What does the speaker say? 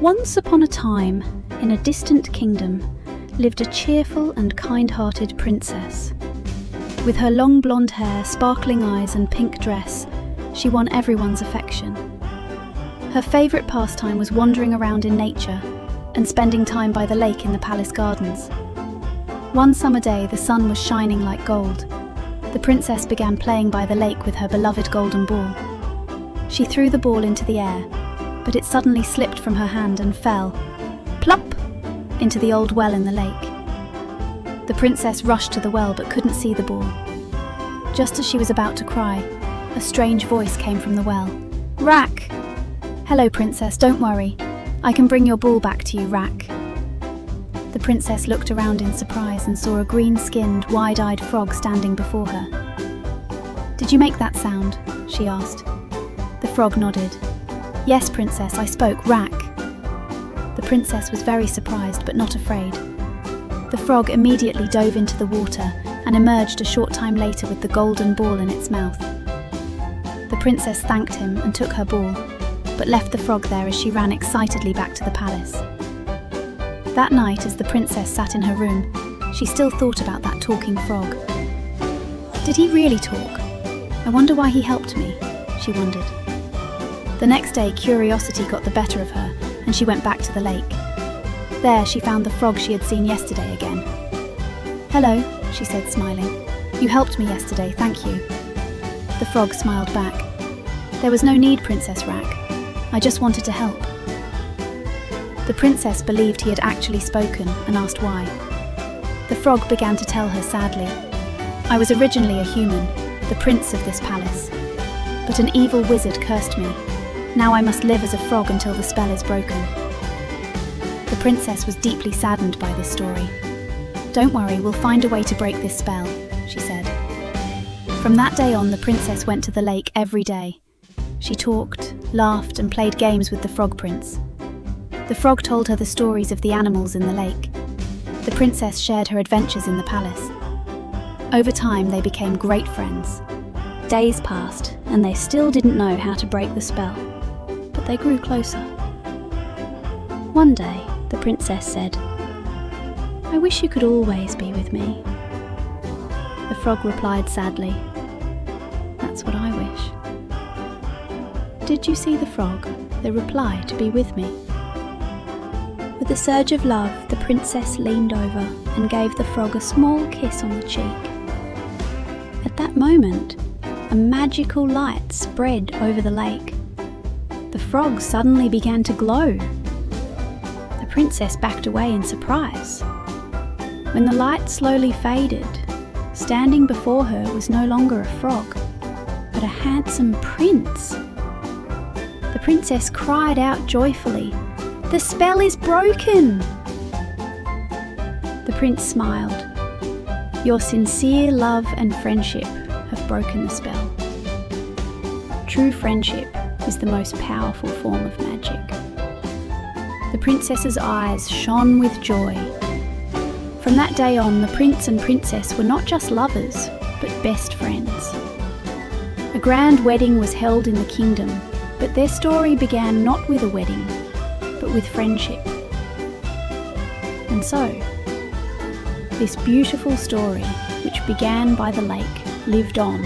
Once upon a time, in a distant kingdom, lived a cheerful and kind-hearted princess. With her long blonde hair, sparkling eyes and pink dress, she won everyone's affection. Her favourite pastime was wandering around in nature and spending time by the lake in the palace gardens. One summer day, the sun was shining like gold. The princess began playing by the lake with her beloved golden ball. She threw the ball into the air, but it suddenly slipped from her hand and fell, plop, into the old well in the lake. The princess rushed to the well but couldn't see the ball. Just as she was about to cry, a strange voice came from the well. "Rack!" "Hello, princess, don't worry. I can bring your ball back to you, Rack." The princess looked around in surprise and saw a green-skinned, wide-eyed frog standing before her. "Did you make that sound?" she asked. The frog nodded. "Yes, princess, I spoke, Rack." The princess was very surprised but not afraid. The frog immediately dove into the water and emerged a short time later with the golden ball in its mouth. The princess thanked him and took her ball, but left the frog there as she ran excitedly back to the palace. That night, as the princess sat in her room, she still thought about that talking frog. Did he really talk? I wonder why he helped me, she wondered. The next day, curiosity got the better of her, and she went back to the lake. There, she found the frog she had seen yesterday again. "Hello," she said, smiling. "You helped me yesterday, thank you." The frog smiled back. "There was no need, Princess Rack. I just wanted to help." The princess believed he had actually spoken and asked why. The frog began to tell her sadly, "I was originally a human, the prince of this palace. But an evil wizard cursed me. Now I must live as a frog until the spell is broken." The princess was deeply saddened by this story. "Don't worry, we'll find a way to break this spell," she said. From that day on, the princess went to the lake every day. She talked, laughed, and played games with the frog prince. The frog told her the stories of the animals in the lake. The princess shared her adventures in the palace. Over time, they became great friends. Days passed, and they still didn't know how to break the spell, but they grew closer. One day, the princess said, "I wish you could always be with me." The frog replied sadly, "That's what I wish." Did you see the frog, the reply to be with me? With a surge of love, the princess leaned over and gave the frog a small kiss on the cheek. At that moment, a magical light spread over the lake. The frog suddenly began to glow. The princess backed away in surprise. When the light slowly faded, standing before her was no longer a frog, but a handsome prince. The princess cried out joyfully, "The spell is broken!" The prince smiled. "Your sincere love and friendship have broken the spell." True friendship is the most powerful form of magic. The princess's eyes shone with joy. From that day on, the prince and princess were not just lovers, but best friends. A grand wedding was held in the kingdom, but their story began not with a wedding, but with friendship. And so, this beautiful story, which began by the lake, lived on